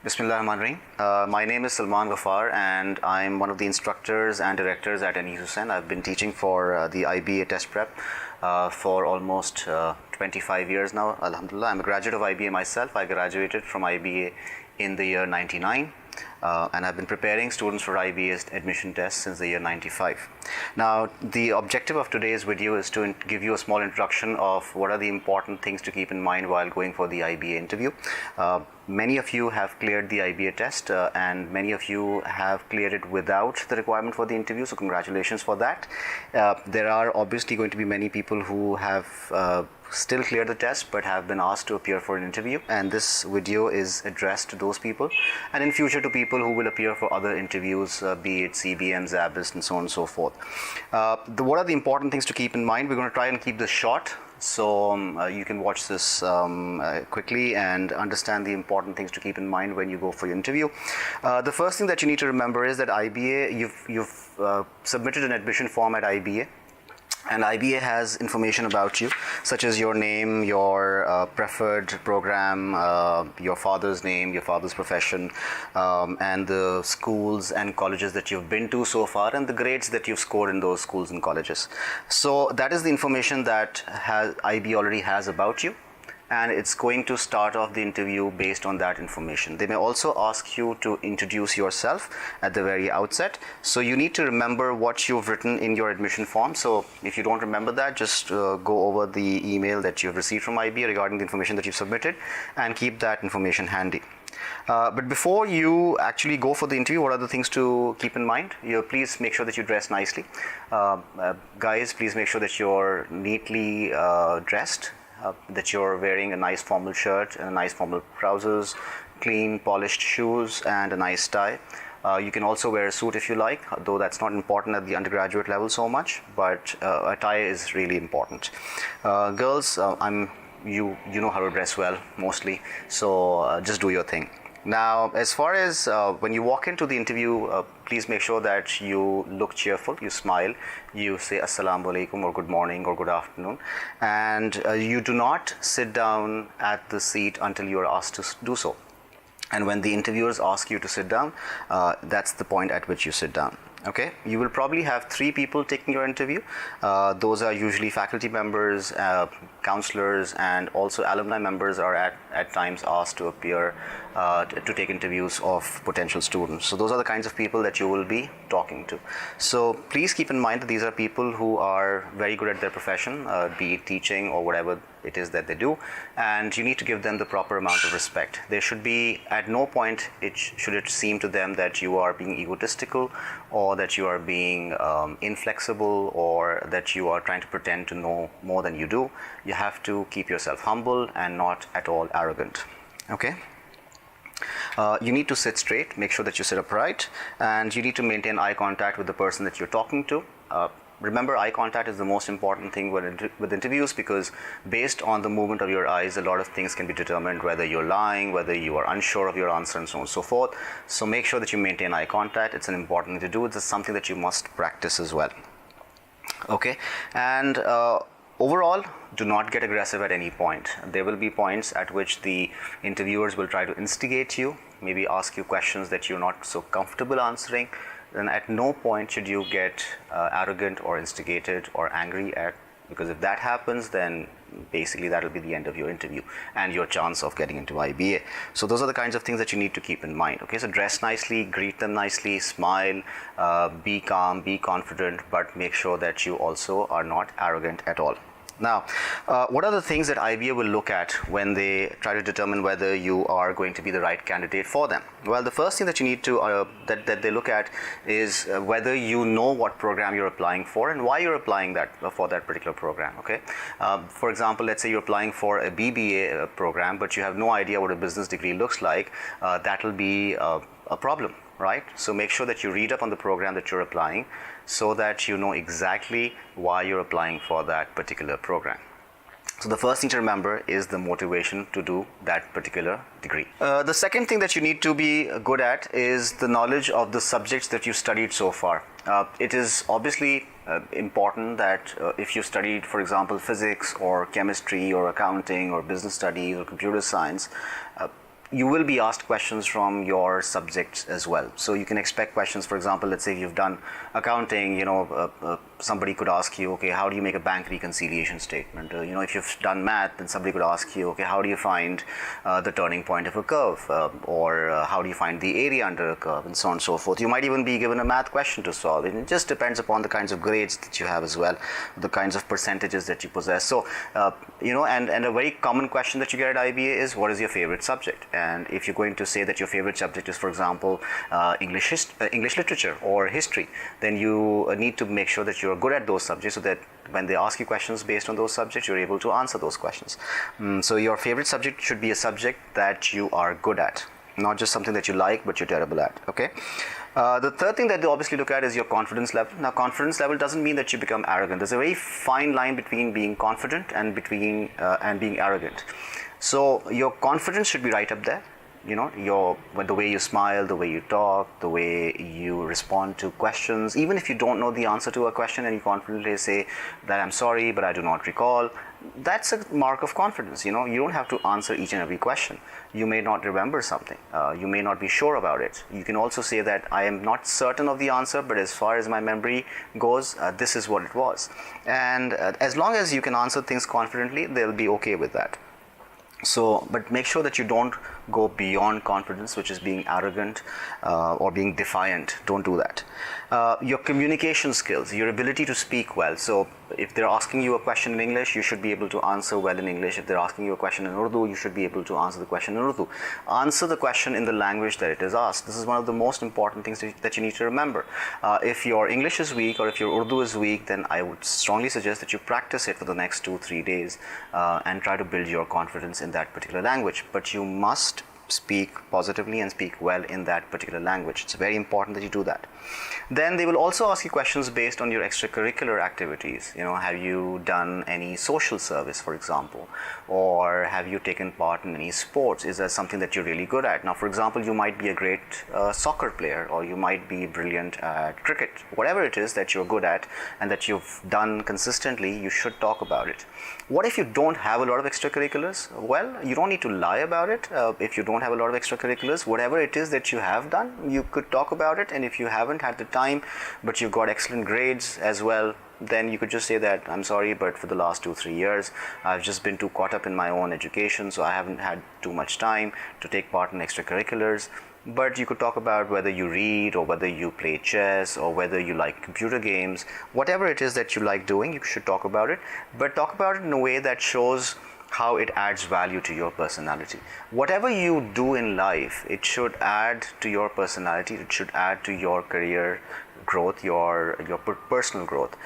Bismillahirrahmanirrahim. My name is Salman Ghaffar and I'm one of the instructors and directors at Anis Hussain. I've been teaching for the IBA test prep for almost 25 years now, Alhamdulillah. I'm a graduate of IBA myself. I graduated from IBA in the year 99. And I've been preparing students for IBA's admission tests since the year 95. Now, the objective of today's video is to give you a small introduction of what are the important things to keep in mind while going for the IBA interview. Many of you have cleared the IBA test and many of you have cleared it without the requirement for the interview, so congratulations for that. There are obviously going to be many people who have still cleared the test but have been asked to appear for an interview, and this video is addressed to those people and in future to people who will appear for other interviews, be it CBM, ZABIST and so on and so forth. What are the important things to keep in mind? We're going to try and keep this short, so you can watch this quickly and understand the important things to keep in mind when you go for your interview. The first thing that you need to remember is that IBA, you've submitted an admission form at IBA. And IBA has information about you, such as your name, your preferred program, your father's name, your father's profession, and the schools and colleges that you've been to so far, and the grades that you've scored in those schools and colleges. So that is the information that IBA already has about you, and it's going to start off the interview based on that information. They may also ask you to introduce yourself at the very outset. So you need to remember what you've written in your admission form. So if you don't remember that, just go over the email that you've received from IBA regarding the information that you've submitted and keep that information handy. But before you actually go for the interview, what are the things to keep in mind? Please make sure that you dress nicely. Guys, please make sure that you're neatly dressed. That you're wearing a nice formal shirt and a nice formal trousers, clean polished shoes and a nice tie. You can also wear a suit if you like, though that's not important at the undergraduate level so much, but a tie is really important. Girls, you know how to dress well mostly, so just do your thing. Now, as far as when you walk into the interview, please make sure that you look cheerful, you smile, you say Assalamu alaikum or good morning or good afternoon, and you do not sit down at the seat until you are asked to do so. And when the interviewers ask you to sit down, that's the point at which you sit down. Okay, you will probably have 3 people taking your interview. Those are usually faculty members, counselors, and also alumni members are at times asked to appear to take interviews of potential students. So those are the kinds of people that you will be talking to. So please keep in mind that these are people who are very good at their profession, be it teaching or whatever it is that they do, and you need to give them the proper amount of respect. There should be, at no point should it seem to them that you are being egotistical or that you are being inflexible or that you are trying to pretend to know more than you do. You have to keep yourself humble and not at all arrogant. Okay? You need to sit straight, make sure that you sit upright, and you need to maintain eye contact with the person that you're talking to. Remember, eye contact is the most important thing with interviews, because based on the movement of your eyes, a lot of things can be determined, whether you're lying, whether you are unsure of your answer, and so on and so forth. So make sure that you maintain eye contact. It's an important thing to do. It's something that you must practice as well. Okay, and overall, do not get aggressive at any point. There will be points at which the interviewers will try to instigate you, maybe ask you questions that you're not so comfortable answering. Then at no point should you get arrogant or instigated or angry at, because if that happens, then basically that will be the end of your interview and your chance of getting into IBA. So those are the kinds of things that you need to keep in mind. Okay, so dress nicely, greet them nicely, smile, be calm, be confident, but make sure that you also are not arrogant at all. Now, what are the things that IBA will look at when they try to determine whether you are going to be the right candidate for them? Well, the first thing that you need to that they look at is whether you know what program you're applying for and why you're applying for that particular program. Okay, for example, let's say you're applying for a BBA program, but you have no idea what a business degree looks like. That will be a problem, right? So make sure that you read up on the program that you're applying, so that you know exactly why you're applying for that particular program. So the first thing to remember is the motivation to do that particular degree. The second thing that you need to be good at is the knowledge of the subjects that you studied so far. It is obviously important that if you studied, for example, physics or chemistry or accounting or business studies or computer science, you will be asked questions from your subjects as well. So you can expect questions, for example, let's say you've done accounting, somebody could ask you, okay, how do you make a bank reconciliation statement? If you've done math, then somebody could ask you, okay, how do you find the turning point of a curve? Or how do you find the area under a curve, and so on and so forth. You might even be given a math question to solve, and it just depends upon the kinds of grades that you have as well, the kinds of percentages that you possess. So, and a very common question that you get at IBA is, what is your favorite subject? And if you're going to say that your favorite subject is, for example, English literature or history, then you need to make sure that you're good at those subjects, so that when they ask you questions based on those subjects, you're able to answer those questions. So your favorite subject should be a subject that you are good at, not just something that you like but you're terrible at. Okay. The third thing that they obviously look at is your confidence level. Now, confidence level doesn't mean that you become arrogant. There's a very fine line between being confident and being arrogant. So your confidence should be right up there. The way you smile, the way you talk, the way you respond to questions. Even if you don't know the answer to a question and you confidently say that I'm sorry, but I do not recall, that's a mark of confidence. You don't have to answer each and every question. You may not remember something. You may not be sure about it. You can also say that I am not certain of the answer, but as far as my memory goes, this is what it was. And as long as you can answer things confidently, they'll be okay with that. So, but make sure that you don't go beyond confidence, which is being arrogant or being defiant. Don't do that. Your communication skills, your ability to speak well. So if they're asking you a question in English, you should be able to answer well in English. If they're asking you a question in Urdu, you should be able to answer the question in Urdu. Answer the question in the language that it is asked. This is one of the most important things that you need to remember. If your English is weak or if your Urdu is weak, then I would strongly suggest that you practice it for the next 2-3 days and try to build your confidence in that particular language. But you must speak positively and speak well in that particular language. It's very important that you do that. Then they will also ask you questions based on your extracurricular activities. Have you done any social service, for example, or have you taken part in any sports? Is that something that you're really good at? Now, for example, you might be a great soccer player, or you might be brilliant at cricket. Whatever it is that you're good at and that you've done consistently, you should talk about it. What if you don't have a lot of extracurriculars? Well, you don't need to lie about it. If you don't have a lot of extracurriculars, whatever it is that you have done, you could talk about it. And if you haven't had the time, but you've got excellent grades as well, then you could just say that, I'm sorry, but for the last 2-3 years, I've just been too caught up in my own education, so I haven't had too much time to take part in extracurriculars. But you could talk about whether you read, or whether you play chess, or whether you like computer games. Whatever it is that you like doing, you should talk about it. But talk about it in a way that shows how it adds value to your personality. Whatever you do in life, it should add to your personality. It should add to your career growth, your personal growth.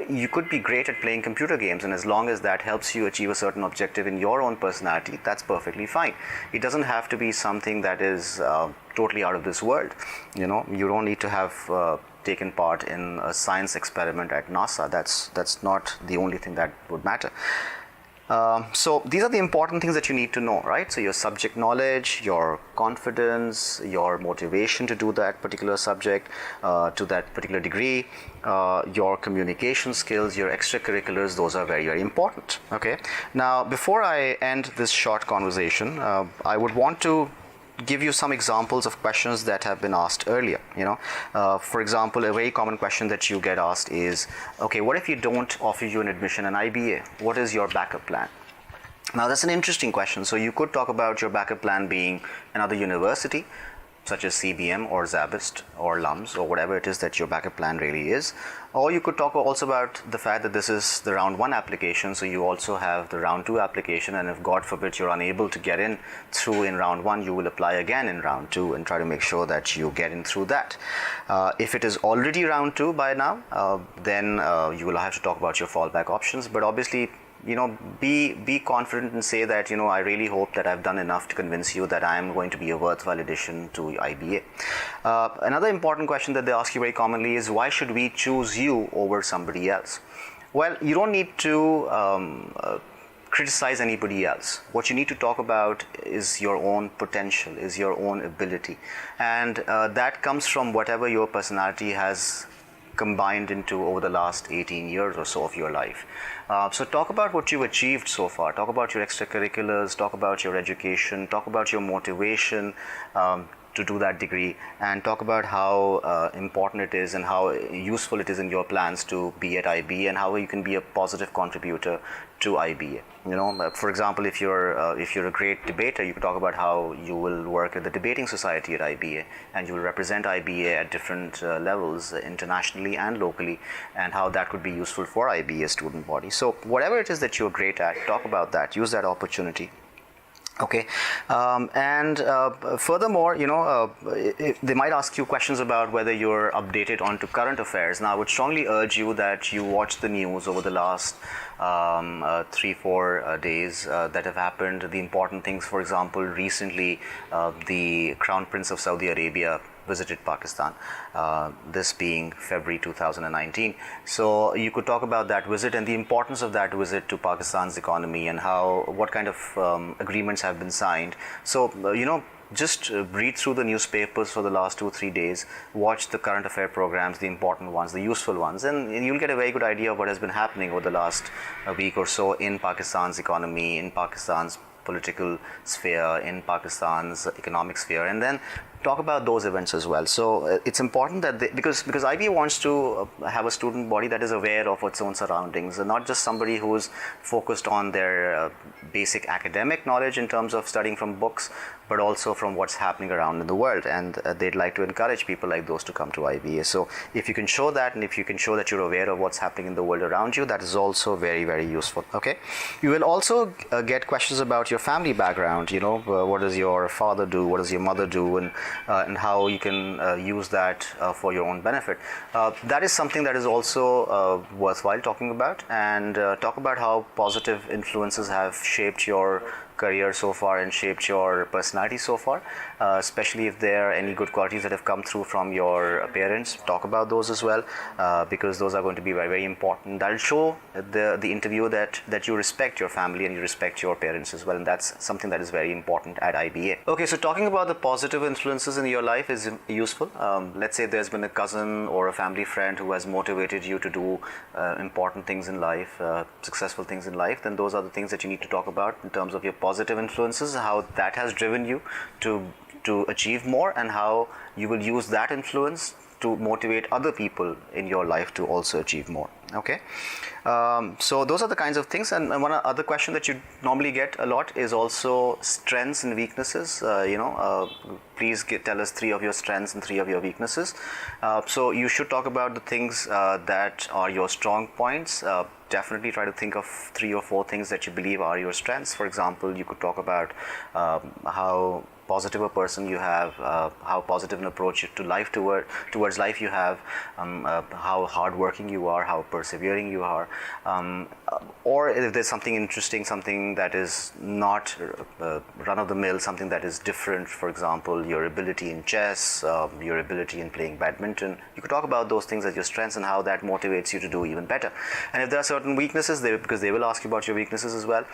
You could be great at playing computer games, and as long as that helps you achieve a certain objective in your own personality, that's perfectly fine. It doesn't have to be something that is totally out of this world. You don't need to have taken part in a science experiment at NASA. That's not the only thing that would matter. So these are the important things that you need to know, right? So your subject knowledge, your confidence, your motivation to do that particular subject, to that particular degree, your communication skills, your extracurriculars, those are very, very important. Okay. Now, before I end this short conversation, I would want to give you some examples of questions that have been asked earlier. For example, a very common question that you get asked is, okay, what if you don't offer you an admission in IBA? What is your backup plan? Now, that's an interesting question. So you could talk about your backup plan being another university, such as CBM or Zabist or LUMS or whatever it is that your backup plan really is. Or you could talk also about the fact that this is the round 1 application, so you also have the round 2 application, and if God forbid you're unable to get in through in round 1, you will apply again in round 2 and try to make sure that you get in through that. If it is already round 2 by now, then you will have to talk about your fallback options, but obviously be confident and say that, I really hope that I've done enough to convince you that I am going to be a worthwhile addition to IBA. Another important question that they ask you very commonly is, why should we choose you over somebody else? Well, you don't need to criticize anybody else. What you need to talk about is your own potential, is your own ability. And that comes from whatever your personality has combined into over the last 18 years or so of your life. So talk about what you've achieved so far. Talk about your extracurriculars, talk about your education, talk about your motivation to do that degree, and talk about how important it is and how useful it is in your plans to be at IBA, and how you can be a positive contributor to IBA. For example, if you're a great debater, you can talk about how you will work at the debating society at IBA, and you will represent IBA at different levels internationally and locally, and how that could be useful for IBA student body. So whatever it is that you're great at, talk about that. Use that opportunity. Okay, and furthermore, they might ask you questions about whether you're updated onto current affairs. Now, I would strongly urge you that you watch the news over the last 3-4 days that have happened. The important things, for example, recently the Crown Prince of Saudi Arabia visited Pakistan, this being February 2019. So you could talk about that visit and the importance of that visit to Pakistan's economy, and what kind of agreements have been signed. So, just read through the newspapers for the last 2-3 days, watch the current affair programs, the important ones, the useful ones, and you'll get a very good idea of what has been happening over the last week or so in Pakistan's economy, in Pakistan's political sphere, in Pakistan's economic sphere, and then talk about those events as well. So it's important that because IBA wants to have a student body that is aware of its own surroundings, and not just somebody who's focused on their basic academic knowledge in terms of studying from books, but also from what's happening around in the world. And they'd like to encourage people like those to come to IBA. So if you can show that, and if you can show that you're aware of what's happening in the world around you, that is also very, very useful. Okay, you will also get questions about your family background. What does your father do, what does your mother do, and how you can use that for your own benefit. That is something that is also worthwhile talking about, and talk about how positive influences have shaped your career so far and shaped your personality so far, especially if there are any good qualities that have come through from your parents. Talk about those as well, because those are going to be very, very important. That will show the interview that you respect your family and you respect your parents as well, and that's something that is very important at IBA. Okay, so talking about the positive influences in your life is useful. Let's say there's been a cousin or a family friend who has motivated you to do important things in life, successful things in life, then those are the things that you need to talk about in terms of your positive influences, how that has driven you to achieve more, and how you will use that influence to motivate other people in your life to also achieve more. Okay, so those are the kinds of things. And one other question that you normally get a lot is also strengths and weaknesses. Please tell us 3 of your strengths and 3 of your weaknesses. So you should talk about the things that are your strong points. Definitely try to think of 3 or 4 things that you believe are your strengths. For example, you could talk about how positive a person you have, how positive an approach to life towards life you have, how hardworking you are, how persevering you are, or if there's something interesting, something that is not run-of-the-mill, something that is different. For example, your ability in chess, your ability in playing badminton. You could talk about those things as your strengths and how that motivates you to do even better. And if there are certain weaknesses, because they will ask you about your weaknesses as well,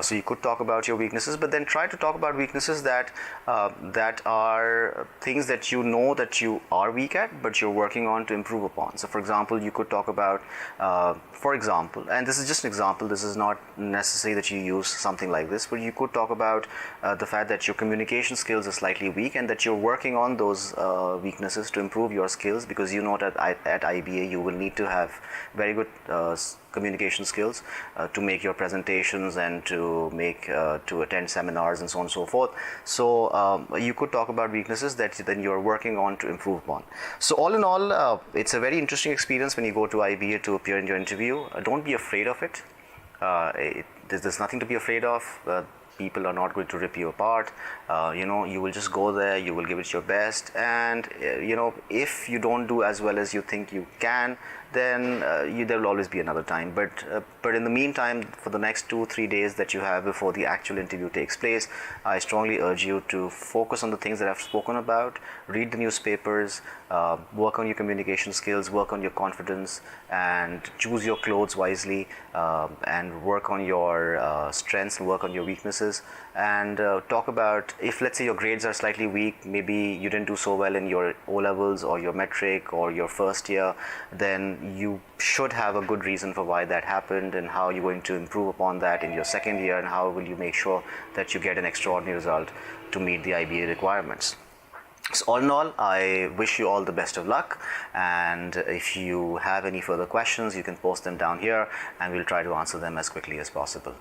so you could talk about your weaknesses, but then try to talk about weaknesses that are things that you know that you are weak at, but you're working on to improve upon. So for example, you could talk about, and this is just an example, this is not necessary that you use something like this, but you could talk about the fact that your communication skills are slightly weak, and that you're working on those weaknesses to improve your skills, because you know that at IBA you will need to have very good communication skills to make your presentations and to attend seminars and so on and so forth. So you could talk about weaknesses that then you're working on to improve upon. So all in all, it's a very interesting experience when you go to IBA to appear in your interview. Don't be afraid of it. There's nothing to be afraid of. People are not going to rip you apart. You will just go there, you will give it your best, and if you don't do as well as you think you can, then there will always be another time. But in the meantime, for the next 2-3 days that you have before the actual interview takes place, I strongly urge you to focus on the things that I've spoken about. Read the newspapers, work on your communication skills, work on your confidence, and choose your clothes wisely, and work on your strengths and work on your weaknesses, and talk about, if let's say your grades are slightly weak, maybe you didn't do so well in your O levels or your metric or your first year, then you should have a good reason for why that happened and how you're going to improve upon that in your second year, and how will you make sure that you get an extraordinary result to meet the IBA requirements. So all in all, I wish you all the best of luck, and if you have any further questions, you can post them down here and we'll try to answer them as quickly as possible.